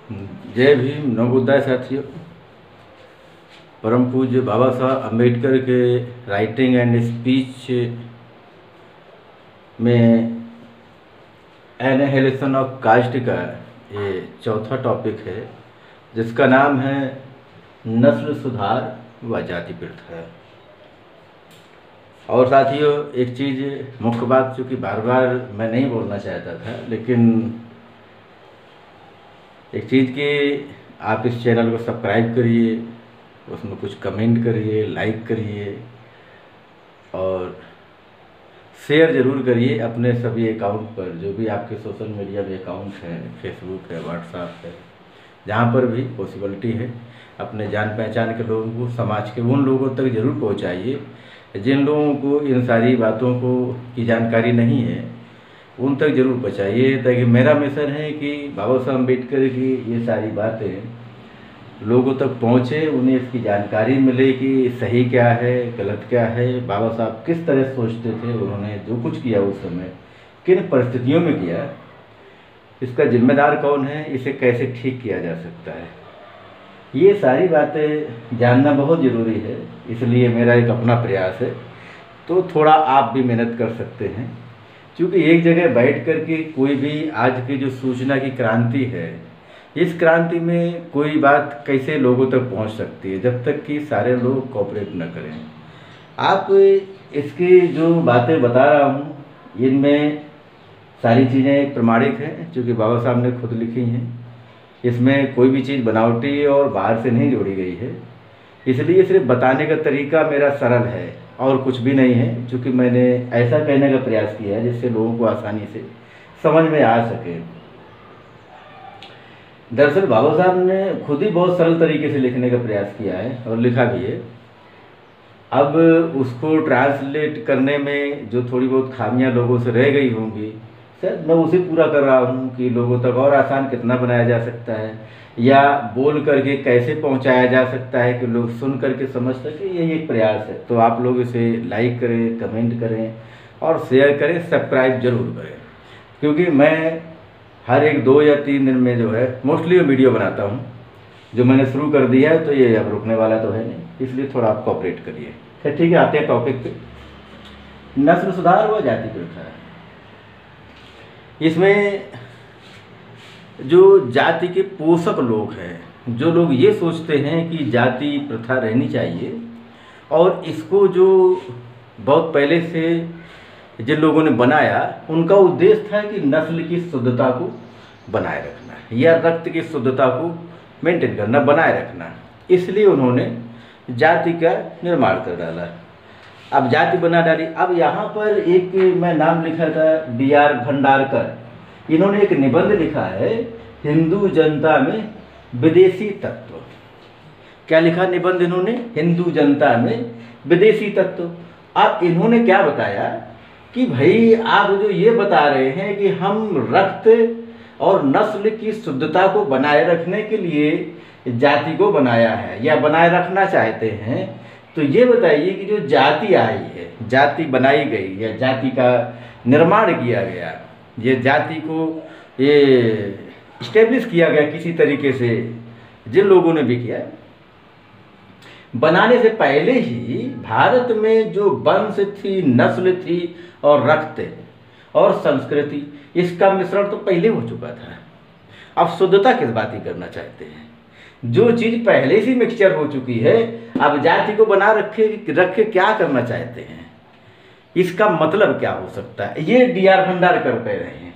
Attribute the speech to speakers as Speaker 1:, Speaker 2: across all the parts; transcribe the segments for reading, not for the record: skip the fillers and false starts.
Speaker 1: जय भीम नवोदय साथियों। परम पूज्य बाबा साहब अम्बेडकर के राइटिंग एंड स्पीच में एनहिलेशन ऑफ कास्ट का ये चौथा टॉपिक है, जिसका नाम है नस्ल सुधार व जाति प्रथा। और साथियों, एक चीज़ मुख्य बात चूँकि बार बार मैं नहीं बोलना चाहता था, लेकिन एक चीज़ कि आप इस चैनल को सब्सक्राइब करिए, उसमें कुछ कमेंट करिए, लाइक करिए और शेयर ज़रूर करिए अपने सभी अकाउंट पर, जो भी आपके सोशल मीडिया में अकाउंट हैं, फेसबुक है, व्हाट्सएप है, जहाँ पर भी पॉसिबिलिटी है अपने जान पहचान के लोगों को, समाज के उन लोगों तक ज़रूर पहुँचाइए जिन लोगों को इन सारी बातों को की जानकारी नहीं है, उन तक जरूर पहुँचाइए, ताकि मेरा मिशन है कि बाबा साहब अम्बेडकर की ये सारी बातें लोगों तक पहुँचे, उन्हें इसकी जानकारी मिले कि सही क्या है, गलत क्या है, बाबा साहब किस तरह सोचते थे, उन्होंने जो कुछ किया उस समय किन परिस्थितियों में किया, इसका जिम्मेदार कौन है, इसे कैसे ठीक किया जा सकता है, ये सारी बातें जानना बहुत ज़रूरी है। इसलिए मेरा एक अपना प्रयास है, तो थोड़ा आप भी मेहनत कर सकते हैं, क्योंकि एक जगह बैठ कर के कोई भी आज की जो सूचना की क्रांति है, इस क्रांति में कोई बात कैसे लोगों तक पहुंच सकती है जब तक कि सारे लोग कोऑपरेट न करें। आप इसकी जो बातें बता रहा हूँ, इनमें सारी चीज़ें प्रमाणिक हैं, क्योंकि बाबा साहब ने खुद लिखी हैं। इसमें कोई भी चीज़ बनावटी और बाहर से नहीं जोड़ी गई है, इसलिए सिर्फ बताने का तरीका मेरा सरल है और कुछ भी नहीं है, क्योंकि मैंने ऐसा कहने का प्रयास किया है जिससे लोगों को आसानी से समझ में आ सके। दरअसल बाबा साहब ने खुद ही बहुत सरल तरीके से लिखने का प्रयास किया है और लिखा भी है। अब उसको ट्रांसलेट करने में जो थोड़ी बहुत खामियां लोगों से रह गई होंगी, शायद मैं उसे पूरा कर रहा हूँ कि लोगों तक और आसान कितना बनाया जा सकता है, या बोल करके कैसे पहुंचाया जा सकता है कि लोग सुन करके समझ सके, यही एक प्रयास है। तो आप लोग इसे लाइक करें, कमेंट करें और शेयर करें, सब्सक्राइब जरूर करें, क्योंकि मैं हर एक 2 या 3 दिन में जो है मोस्टली वीडियो बनाता हूँ, जो मैंने शुरू कर दिया है, तो ये अब रुकने वाला तो है नहीं, इसलिए थोड़ा आप कोऑपरेट करिए। खैर ठीक है, आते हैं टॉपिक पे। नस्ल सुधार व जाति प्रथा। इसमें जो जाति के पोषक लोग हैं, जो लोग ये सोचते हैं कि जाति प्रथा रहनी चाहिए, और इसको जो बहुत पहले से जिन लोगों ने बनाया, उनका उद्देश्य था कि नस्ल की शुद्धता को बनाए रखना या रक्त की शुद्धता को मेंटेन करना, बनाए रखना। इसलिए उन्होंने जाति का निर्माण कर डाला। अब जाति बना डाली। अब यहाँ पर एक मैं नाम लिखा था, B.R. भंडारकर, इन्होंने एक निबंध लिखा है, हिंदू जनता में विदेशी तत्व। क्या लिखा निबंध इन्होंने? हिंदू जनता में विदेशी तत्व। अब इन्होंने क्या बताया कि भाई आप जो ये बता रहे हैं कि हम रक्त और नस्ल की शुद्धता को बनाए रखने के लिए जाति को बनाया है या बनाए रखना चाहते हैं, तो ये बताइए कि जो जाति आई है, जाति बनाई गई या जाति का निर्माण किया गया, ये जाति को ये इस्टेब्लिश किया गया किसी तरीके से, जिन लोगों ने भी किया, बनाने से पहले ही भारत में जो वंश थी, नस्ल थी और रक्त और संस्कृति, इसका मिश्रण तो पहले हो चुका था। अब शुद्धता किस बात की करना चाहते हैं? जो चीज़ पहले से मिक्सचर हो चुकी है, अब जाति को बना रखे क्या करना चाहते हैं? इसका मतलब क्या हो सकता है? ये D.R. भंडारकर कह रहे हैं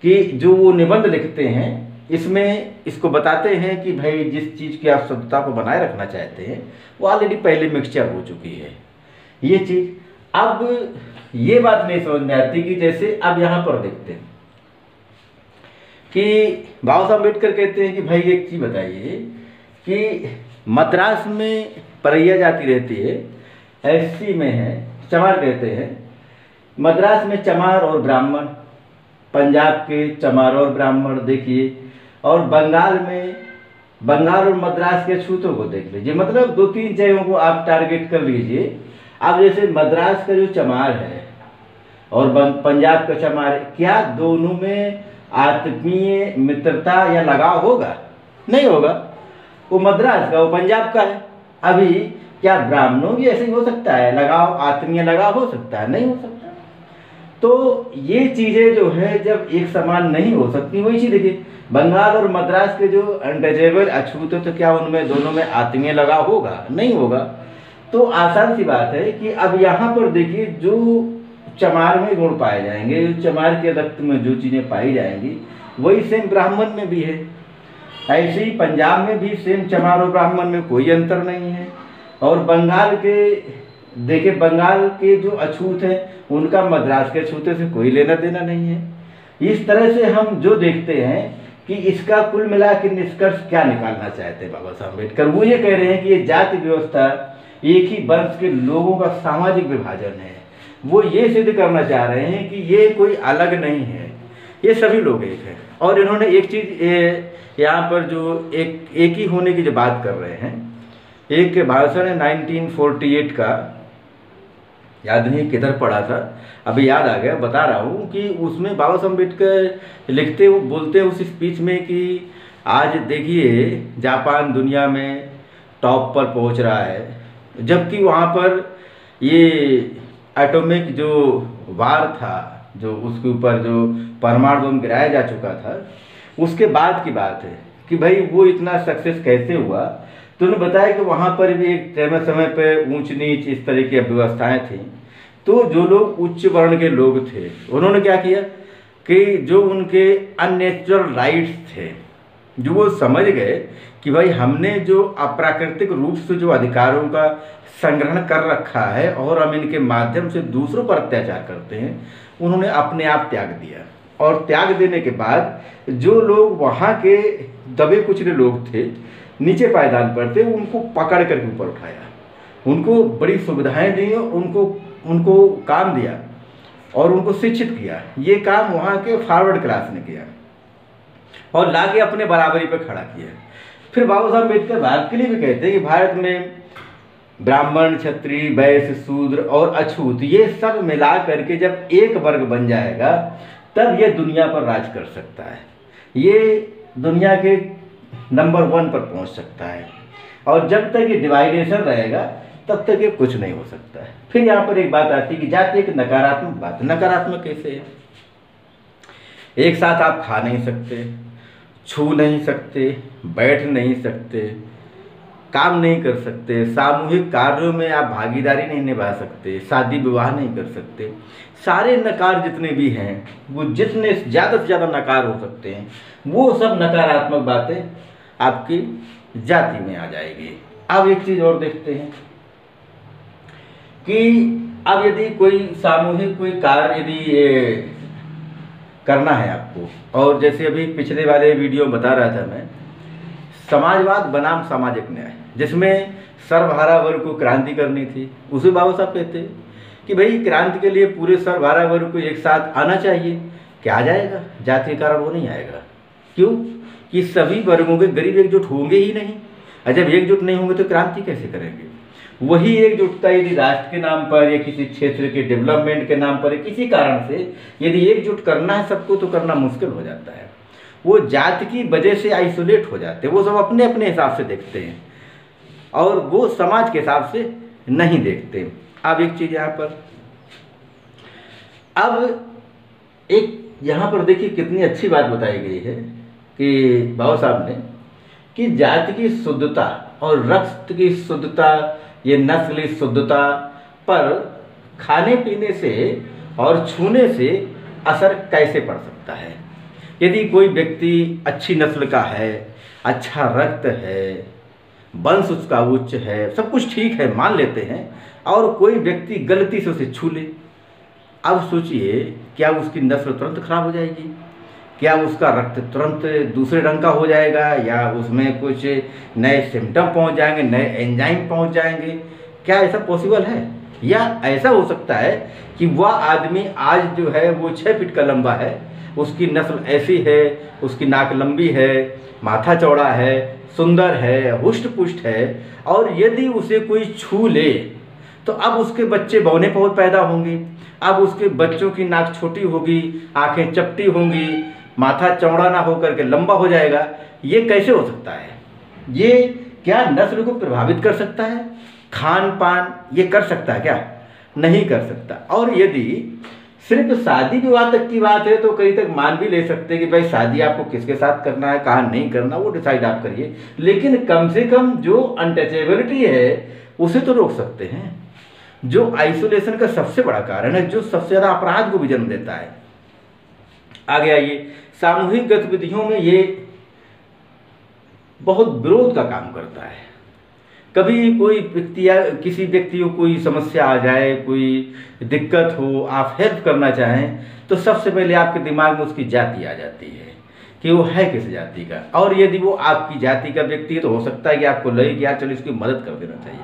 Speaker 1: कि जो वो निबंध लिखते हैं, इसमें इसको बताते हैं कि भाई जिस चीज़ की आप शुद्धता को बनाए रखना चाहते हैं, वो ऑलरेडी पहले मिक्सचर हो चुकी है ये चीज़। अब ये बात नहीं समझ में आती कि जैसे अब यहाँ पर देखते हैं कि बाबा साहब अम्बेडकर कहते हैं कि भाई एक चीज़ बताइए कि मद्रास में परैया जाति रहती है, SC में है चमार कहते हैं, मद्रास में चमार और ब्राह्मण, पंजाब के चमार और ब्राह्मण देखिए, और बंगाल में बंगाल और मद्रास के छूतों को देख लीजिए। मतलब 2-3 जगहों को आप टारगेट कर लीजिए। अब जैसे मद्रास का जो चमार है और पंजाब का चमार, क्या दोनों में आत्मीय मित्रता या लगाव होगा? नहीं होगा। वो मद्रास का, वो पंजाब का है। अभी क्या ब्राह्मणों भी ऐसे ही हो सकता है लगाव, आत्मीय लगाव हो सकता है? नहीं हो सकता। तो ये चीजें जो है जब एक समान नहीं हो सकती, वही चीज देखिए बंगाल और मद्रास के जो अनटचेबल अछूत, तो क्या उनमें दोनों में आत्मीय लगाव होगा? नहीं होगा। तो आसान सी बात है कि अब यहाँ पर देखिए जो चमार में गुण पाए जाएंगे, चमार के रक्त में जो चीजें पाई जाएंगी वही सेम ब्राह्मण में भी है। ऐसे ही पंजाब में भी सेम चमार और ब्राह्मण में कोई अंतर नहीं है। और बंगाल के देखिए, बंगाल के जो अछूत हैं उनका मद्रास के अछूते से कोई लेना देना नहीं है। इस तरह से हम जो देखते हैं कि इसका कुल मिला के निष्कर्ष क्या निकालना चाहते हैं बाबा साहब अम्बेडकर, वो ये कह रहे हैं कि ये जाति व्यवस्था एक ही वंश के लोगों का सामाजिक विभाजन है। वो ये सिद्ध करना चाह रहे हैं कि ये कोई अलग नहीं है, ये सभी लोग एक हैं। और इन्होंने एक चीज यहाँ पर जो एक ही होने की जो बात कर रहे हैं, एक भाषण है 1948 का, याद नहीं किधर पढ़ा था, अभी याद आ गया, बता रहा हूँ कि उसमें बाबा साहब अम्बेडकर लिखते हुए बोलते हैं उस स्पीच में कि आज देखिए जापान दुनिया में टॉप पर पहुँच रहा है, जबकि वहाँ पर ये एटॉमिक जो वार था, जो उसके ऊपर जो परमाणु बम गिराया जा चुका था, उसके बाद की बात है कि भाई वो इतना सक्सेस कैसे हुआ। तो उन्होंने बताया कि वहाँ पर भी एक समय पर ऊंच नीच इस तरह की व्यवस्थाएं थी। तो जो लोग उच्च वर्ण के लोग थे उन्होंने क्या किया कि जो उनके अननेचुरल राइट्स थे, जो वो समझ गए कि भाई हमने जो अप्राकृतिक रूप से जो अधिकारों का संग्रहण कर रखा है और हम इनके माध्यम से दूसरों पर अत्याचार करते हैं, उन्होंने अपने आप त्याग दिया। और त्याग देने के बाद जो लोग वहाँ के दबे कुचले लोग थे, नीचे पायदान पर थे, उनको पकड़ करके ऊपर उठाया, उनको बड़ी सुविधाएं दी, उनको काम दिया और उनको शिक्षित किया। ये काम वहाँ के फॉरवर्ड क्लास ने किया और लाके अपने बराबरी पर खड़ा किया। फिर बाबा साहब अम्बेडकर भारत के लिए भी कहते हैं कि भारत में ब्राह्मण, क्षत्रिय, वैश्य, शूद्र और अछूत ये सब मिला करके जब एक वर्ग बन जाएगा तब ये दुनिया पर राज कर सकता है, ये दुनिया के नंबर 1 पर पहुंच सकता है। और जब तक ये डिवाइडेशन रहेगा तब तक ये कुछ नहीं हो सकता है। फिर यहाँ पर एक बात आती है कि जाति एक नकारात्मक बात। नकारात्मक कैसे है? एक साथ आप खा नहीं सकते, छू नहीं सकते, बैठ नहीं सकते, काम नहीं कर सकते, सामूहिक कार्यों में आप भागीदारी नहीं निभा सकते, शादी विवाह नहीं कर सकते। सारे नकार जितने भी हैं, वो जितने ज़्यादा से ज़्यादा नकार हो सकते हैं, वो सब नकारात्मक बातें आपकी जाति में आ जाएगी। अब एक चीज़ और देखते हैं कि अब यदि कोई सामूहिक कोई कार्य यदि करना है आपको, और जैसे अभी पिछले वाले वीडियो में बता रहा था मैं, समाजवाद बनाम सामाजिक न्याय, जिसमें सर्वहारा वर्ग को क्रांति करनी थी, उसे बाबा साहब कहते हैं कि भाई क्रांति के लिए पूरे सर्वहारा वर्ग को एक साथ आना चाहिए। क्या आ जाएगा? जाति के कारण वो नहीं आएगा। क्यों? कि सभी वर्गों के गरीब एकजुट होंगे ही नहीं, और जब एकजुट नहीं होंगे तो क्रांति कैसे करेंगे? वही एकजुटता यदि राष्ट्र के नाम पर या किसी क्षेत्र के डेवलपमेंट के नाम पर या किसी कारण से यदि एकजुट करना है सबको, तो करना मुश्किल हो जाता है। वो जाति की वजह से आइसोलेट हो जाते हैं, वो सब अपने अपने हिसाब से देखते हैं और वो समाज के हिसाब से नहीं देखते। अब एक चीज़ यहाँ पर, अब एक यहाँ पर देखिए कितनी अच्छी बात बताई गई है कि बाबा साहब ने कि जाति की शुद्धता और रक्त की शुद्धता, ये नस्ली शुद्धता पर खाने पीने से और छूने से असर कैसे पड़ सकता है। यदि कोई व्यक्ति अच्छी नस्ल का है, अच्छा रक्त है, वंश उसका उच्च है, सब कुछ ठीक है, मान लेते हैं, और कोई व्यक्ति गलती से उसे छू ले, अब सोचिए क्या उसकी नस्ल तुरंत खराब हो जाएगी? क्या उसका रक्त तुरंत दूसरे रंग का हो जाएगा, या उसमें कुछ नए सिम्टम पहुंच जाएंगे, नए एंजाइम पहुंच जाएंगे? क्या ऐसा पॉसिबल है? या ऐसा हो सकता है कि वह आदमी आज जो है वो 6 फीट का लंबा है, उसकी नस्ल ऐसी है, उसकी नाक लंबी है, माथा चौड़ा है, सुंदर है, हुष्ट पुष्ट है, और यदि उसे कोई छू ले तो अब उसके बच्चे बौने बहुत पैदा होंगे, अब उसके बच्चों की नाक छोटी होगी, आंखें चपटी होंगी, माथा चौड़ा ना होकर के लंबा हो जाएगा, ये कैसे हो सकता है? ये क्या नस्ल को प्रभावित कर सकता है? खान पान ये कर सकता है क्या? नहीं कर सकता। और यदि सिर्फ शादी विवाह तक की बात है तो कहीं तक मान भी ले सकते हैं कि भाई शादी आपको किसके साथ करना है, कहाँ नहीं करना, वो डिसाइड आप करिए, लेकिन कम से कम जो अनटचेबिलिटी है उसे तो रोक सकते हैं, जो आइसोलेशन का सबसे बड़ा कारण है, जो सबसे ज़्यादा अपराध को भी जन्म देता है। आगे आइए, सामूहिक गतिविधियों में ये बहुत विरोध का काम करता है। कभी कोई व्यक्ति या किसी व्यक्ति को कोई समस्या आ जाए, कोई दिक्कत हो, आप हेल्प करना चाहें तो सबसे पहले आपके दिमाग में उसकी जाति आ जाती है कि वो है किस जाति का। और यदि वो आपकी जाति का व्यक्ति है तो हो सकता है कि आपको लगे कि यार चलो इसकी मदद कर देना चाहिए।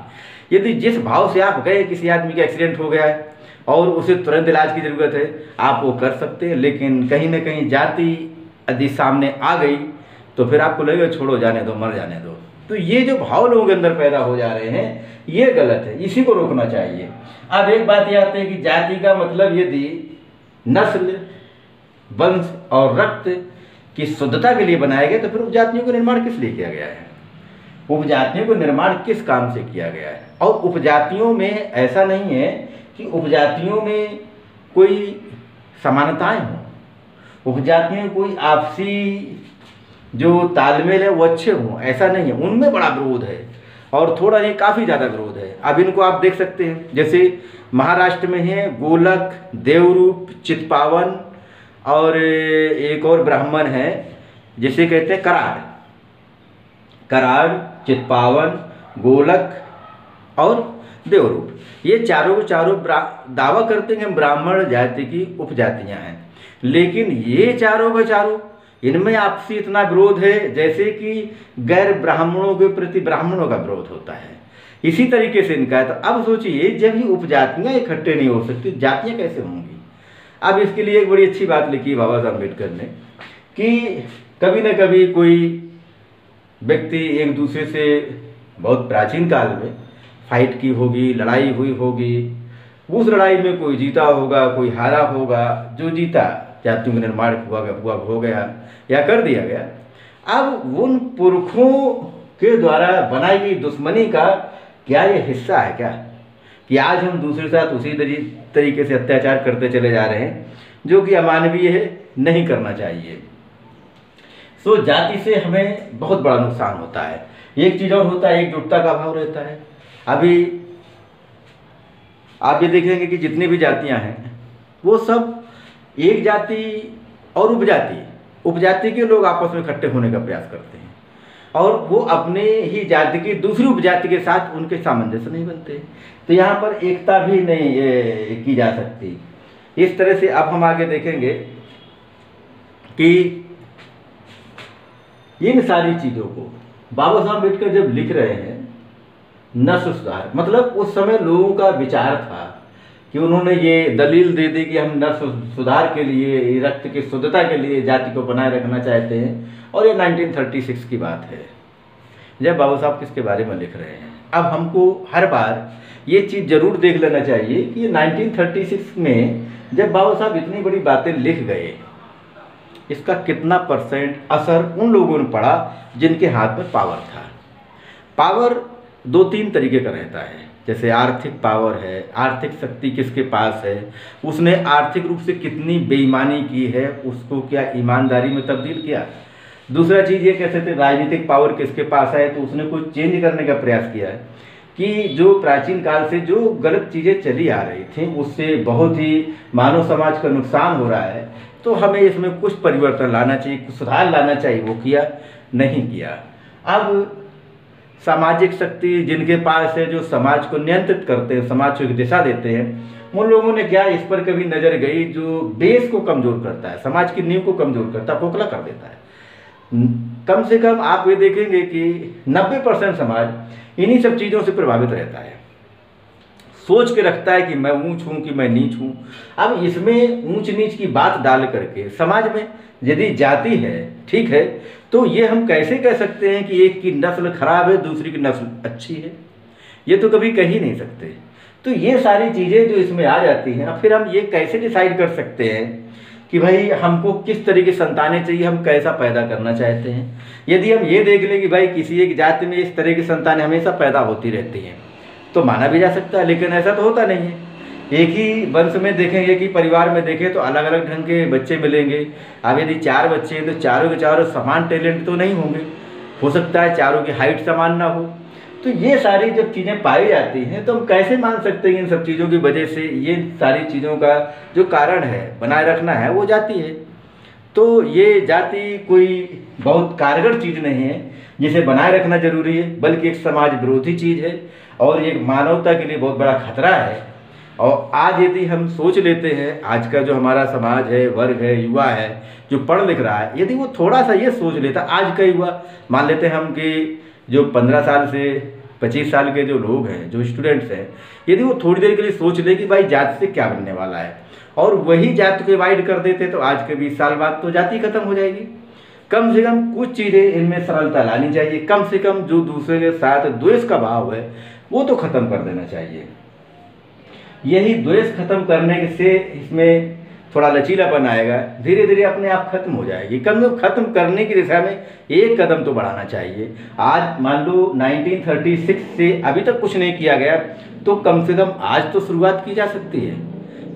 Speaker 1: यदि जिस भाव से आप गए, किसी आदमी का एक्सीडेंट हो गया है और उसे तुरंत इलाज की ज़रूरत है, आप वो कर सकते हैं, लेकिन कहीं ना कहीं जाति यदि सामने आ गई तो फिर आपको लगेगा छोड़ो, जाने दो, मर जाने दो। तो ये जो भाव लोगों के अंदर पैदा हो जा रहे हैं ये गलत है, इसी को रोकना चाहिए। अब एक बात ये आती है कि जाति का मतलब यदि नस्ल, वंश और रक्त की शुद्धता के लिए बनाया गया तो फिर उपजातियों का निर्माण किस लिए किया गया है? उपजातियों का निर्माण किस काम से किया गया है? और उपजातियों में ऐसा नहीं है कि उपजातियों में कोई समानताएं हों, उपजातियों में कोई आपसी जो तालमेल है वो अच्छे हों, ऐसा नहीं है। उनमें बड़ा विरोध है और थोड़ा नहीं, काफ़ी ज़्यादा विरोध है। अब इनको आप देख सकते हैं, जैसे महाराष्ट्र में है गोलक, देवरूप, चित्पावन और एक और ब्राह्मण है जिसे कहते हैं कराड़। कराड़, चित्पावन, गोलक और देवरूप, ये चारों के चारों दावा करते हैं कि ब्राह्मण जाति की उपजातियां हैं, लेकिन ये चारों के चारों इनमें आपसी इतना विरोध है जैसे कि गैर ब्राह्मणों के प्रति ब्राह्मणों का विरोध होता है। इसी तरीके से इनका है। तो अब सोचिए, जब ये उपजातियां इकट्ठे नहीं हो सकती, जातियां कैसे होंगी? अब इसके लिए एक बड़ी अच्छी बात लिखी बाबा साहब अम्बेडकर ने कि कभी न कभी कोई व्यक्ति एक दूसरे से बहुत प्राचीन काल में फाइट की होगी, लड़ाई हुई होगी, उस लड़ाई में कोई जीता होगा, कोई हारा होगा, जो जीता जातियों का निर्माण हुआ हो गया या कर दिया गया। अब उन पुरखों के द्वारा बनाई गई दुश्मनी का क्या ये हिस्सा है क्या कि आज हम दूसरे के साथ उसी तरीके से अत्याचार करते चले जा रहे हैं, जो कि अमानवीय है, नहीं करना चाहिए। सो जाति से हमें बहुत बड़ा नुकसान होता है। एक चीज़ और होता है, एकजुटता का अभाव रहता है। अभी आप ये देखेंगे कि जितनी भी जातियां हैं वो सब एक जाति और उपजाति के लोग आपस में इकट्ठे होने का प्रयास करते हैं और वो अपने ही जाति की दूसरी उपजाति के साथ उनके सामंजस्य नहीं बनते, तो यहाँ पर एकता भी नहीं की जा सकती। इस तरह से अब हम आगे देखेंगे कि इन सारी चीज़ों को बाबा साहब अम्बेडकर जब लिख रहे हैं, नस्ल सुधार मतलब उस समय लोगों का विचार था कि उन्होंने ये दलील दे दी कि हम नस्ल सुधार के लिए, रक्त की शुद्धता के लिए जाति को बनाए रखना चाहते हैं। और ये 1936 की बात है जब बाबा साहब किसके बारे में लिख रहे हैं। अब हमको हर बार ये चीज़ जरूर देख लेना चाहिए कि 1936 में जब बाबा साहब इतनी बड़ी बातें लिख गए, इसका कितना % असर उन लोगों ने पड़ा जिनके हाथ में पावर था। पावर 2-3 तरीके का रहता है, जैसे आर्थिक पावर है, आर्थिक शक्ति किसके पास है, उसने आर्थिक रूप से कितनी बेईमानी की है, उसको क्या ईमानदारी में तब्दील किया। दूसरा चीज़ ये कह सकते हैं राजनीतिक पावर किसके पास है, तो उसने कुछ चेंज करने का प्रयास किया है कि जो प्राचीन काल से जो गलत चीज़ें चली आ रही थी उससे बहुत ही मानव समाज का नुकसान हो रहा है, तो हमें इसमें कुछ परिवर्तन लाना चाहिए, कुछ सुधार लाना चाहिए। वो किया नहीं किया। अब सामाजिक शक्ति जिनके पास है, जो समाज को नियंत्रित करते हैं, समाज को एक दिशा देते हैं, उन लोगों ने क्या इस पर कभी नज़र गई? जो बेस को कमज़ोर करता है, समाज की नींव को कमज़ोर करता है, खोखला कर देता है। कम से कम आप ये देखेंगे कि 90% समाज इन्हीं सब चीज़ों से प्रभावित रहता है, सोच के रखता है कि मैं ऊंच हूँ कि मैं नीच हूँ। अब इसमें ऊंच नीच की बात डाल करके समाज में यदि जाति है, ठीक है, तो ये हम कैसे कह सकते हैं कि एक की नस्ल खराब है, दूसरी की नस्ल अच्छी है? ये तो कभी कह ही नहीं सकते। तो ये सारी चीज़ें जो इसमें आ जाती हैं, फिर हम ये कैसे डिसाइड कर सकते हैं कि भाई हमको किस तरह की संतानें चाहिए, हम कैसा पैदा करना चाहते हैं। यदि हम ये देख लें कि भाई किसी एक जाति में इस तरह की संतानें हमेशा पैदा होती रहती हैं तो माना भी जा सकता है, लेकिन ऐसा तो होता नहीं है। एक ही वंश में देखेंगे कि परिवार में देखें तो अलग अलग ढंग के बच्चे मिलेंगे। अब यदि 4 बच्चे हैं तो चारों के चारों समान टैलेंट तो नहीं होंगे, हो सकता है चारों की हाइट समान ना हो। तो ये सारी जब चीज़ें पाई जाती हैं तो हम कैसे मान सकते हैं इन सब चीज़ों की वजह से ये सारी चीज़ों का जो कारण है बनाए रखना है वो जाति है। तो ये जाति कोई बहुत कारगर चीज़ नहीं है जिसे बनाए रखना जरूरी है, बल्कि एक समाज विरोधी चीज़ है और ये मानवता के लिए बहुत बड़ा खतरा है। और आज यदि हम सोच लेते हैं, आज का जो हमारा समाज है, वर्ग है, युवा है जो पढ़ लिख रहा है, यदि वो थोड़ा सा ये सोच लेता, आज का युवा मान लेते हैं हम कि जो 15 साल से 25 साल के जो लोग हैं, जो स्टूडेंट्स हैं, यदि वो थोड़ी देर के लिए सोच ले कि भाई जाति से क्या बनने वाला है और वही जाति को डिवाइड कर देते तो आज के 20 साल बाद तो जाति खत्म हो जाएगी। कम से कम कुछ चीज़ें इनमें सरलता लानी चाहिए, कम से कम जो दूसरे के साथ द्वेष का भाव है वो तो खत्म कर देना चाहिए। यही द्वेष खत्म करने से इसमें थोड़ा लचीलापन आएगा, धीरे धीरे अपने आप खत्म हो जाएगी। खत्म करने की दिशा में एक कदम तो बढ़ाना चाहिए। आज मान लो 1936 से अभी तक कुछ नहीं किया गया तो कम से कम आज तो शुरुआत की जा सकती है।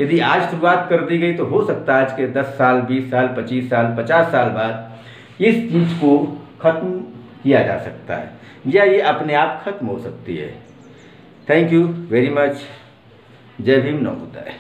Speaker 1: यदि आज शुरुआत कर दी गई तो हो सकता है आज के 10 साल, 20 साल, 25 साल, 50 साल बाद इस चीज़ को खत्म किया जा सकता है या ये अपने आप खत्म हो सकती है। Thank you very much. जय भीम, नमोबुद्धाय।